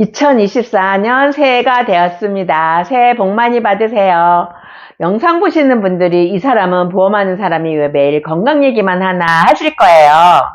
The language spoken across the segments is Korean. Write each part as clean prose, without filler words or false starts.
2024년 새해가 되었습니다. 새해 복 많이 받으세요. 영상 보시는 분들이 이 사람은 보험하는 사람이 왜 매일 건강 얘기만 하나 하실 거예요.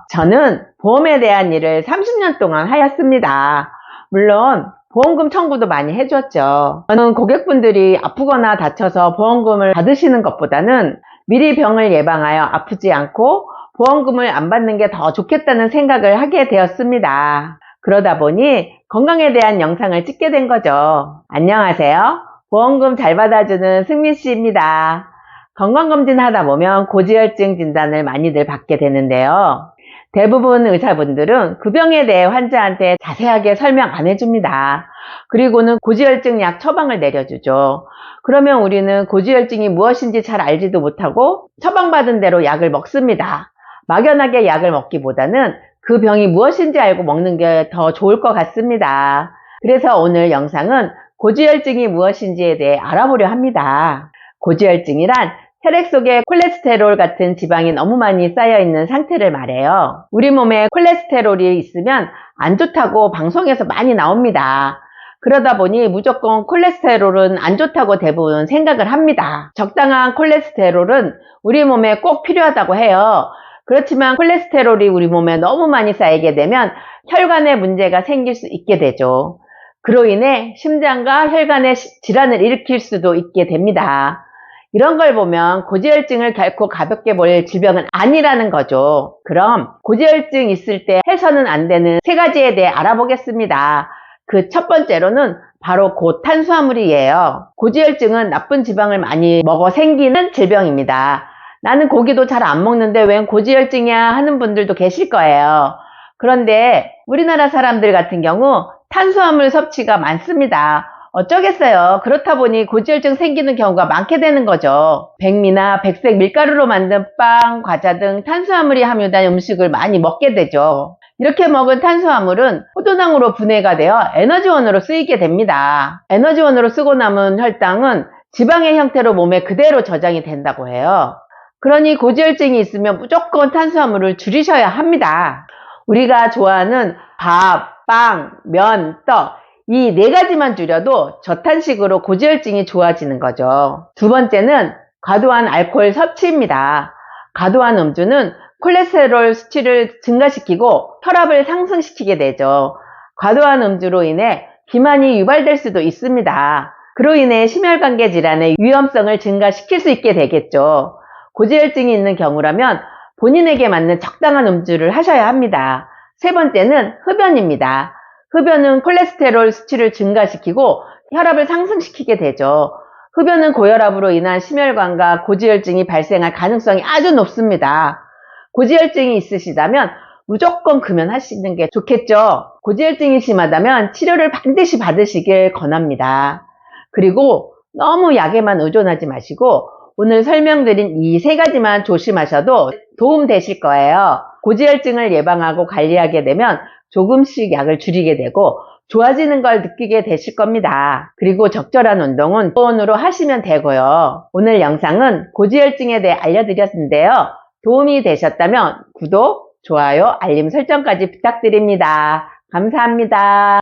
저는 보험에 대한 일을 30년 동안 하였습니다. 물론 보험금 청구도 많이 해줬죠. 저는 고객분들이 아프거나 다쳐서 보험금을 받으시는 것보다는 미리 병을 예방하여 아프지 않고 보험금을 안 받는 게 더 좋겠다는 생각을 하게 되었습니다. 그러다 보니 건강에 대한 영상을 찍게 된 거죠. 안녕하세요. 보험금 잘 받아주는 승민씨입니다. 건강검진 하다 보면 고지혈증 진단을 많이들 받게 되는데요. 대부분 의사분들은 그 병에 대해 환자한테 자세하게 설명 안 해줍니다. 그리고는 고지혈증 약 처방을 내려주죠. 그러면 우리는 고지혈증이 무엇인지 잘 알지도 못하고 처방받은 대로 약을 먹습니다. 막연하게 약을 먹기보다는 그 병이 무엇인지 알고 먹는 게 더 좋을 것 같습니다. 그래서 오늘 영상은 고지혈증이 무엇인지에 대해 알아보려 합니다. 고지혈증이란 혈액 속에 콜레스테롤 같은 지방이 너무 많이 쌓여있는 상태를 말해요. 우리 몸에 콜레스테롤이 있으면 안 좋다고 방송에서 많이 나옵니다. 그러다 보니 무조건 콜레스테롤은 안 좋다고 대부분 생각을 합니다. 적당한 콜레스테롤은 우리 몸에 꼭 필요하다고 해요. 그렇지만 콜레스테롤이 우리 몸에 너무 많이 쌓이게 되면 혈관에 문제가 생길 수 있게 되죠. 그로 인해 심장과 혈관의 질환을 일으킬 수도 있게 됩니다. 이런 걸 보면 고지혈증을 결코 가볍게 볼 질병은 아니라는 거죠. 그럼 고지혈증 있을 때 해서는 안 되는 3가지에 대해 알아보겠습니다. 그 첫 번째로는 바로 고탄수화물이에요. 고지혈증은 나쁜 지방을 많이 먹어 생기는 질병입니다. 나는 고기도 잘 안 먹는데 웬 고지혈증이야 하는 분들도 계실 거예요. 그런데 우리나라 사람들 같은 경우 탄수화물 섭취가 많습니다. 어쩌겠어요. 그렇다 보니 고지혈증 생기는 경우가 많게 되는 거죠. 백미나 백색 밀가루로 만든 빵, 과자 등 탄수화물이 함유된 음식을 많이 먹게 되죠. 이렇게 먹은 탄수화물은 포도당으로 분해가 되어 에너지원으로 쓰이게 됩니다. 에너지원으로 쓰고 남은 혈당은 지방의 형태로 몸에 그대로 저장이 된다고 해요. 그러니 고지혈증이 있으면 무조건 탄수화물을 줄이셔야 합니다. 우리가 좋아하는 밥, 빵, 면, 떡 이 4가지만 줄여도 저탄식으로 고지혈증이 좋아지는 거죠. 두 번째는 과도한 알코올 섭취입니다. 과도한 음주는 콜레스테롤 수치를 증가시키고 혈압을 상승시키게 되죠. 과도한 음주로 인해 비만이 유발될 수도 있습니다. 그로 인해 심혈관계 질환의 위험성을 증가시킬 수 있게 되겠죠. 고지혈증이 있는 경우라면 본인에게 맞는 적당한 음주를 하셔야 합니다. 세 번째는 흡연입니다. 흡연은 콜레스테롤 수치를 증가시키고 혈압을 상승시키게 되죠. 흡연은 고혈압으로 인한 심혈관과 고지혈증이 발생할 가능성이 아주 높습니다. 고지혈증이 있으시다면 무조건 금연하시는 게 좋겠죠. 고지혈증이 심하다면 치료를 반드시 받으시길 권합니다. 그리고 너무 약에만 의존하지 마시고 오늘 설명드린 이 3가지만 조심하셔도 도움 되실 거예요. 고지혈증을 예방하고 관리하게 되면 조금씩 약을 줄이게 되고 좋아지는 걸 느끼게 되실 겁니다. 그리고 적절한 운동은 보온으로 하시면 되고요. 오늘 영상은 고지혈증에 대해 알려드렸는데요. 도움이 되셨다면 구독, 좋아요, 알림 설정까지 부탁드립니다. 감사합니다.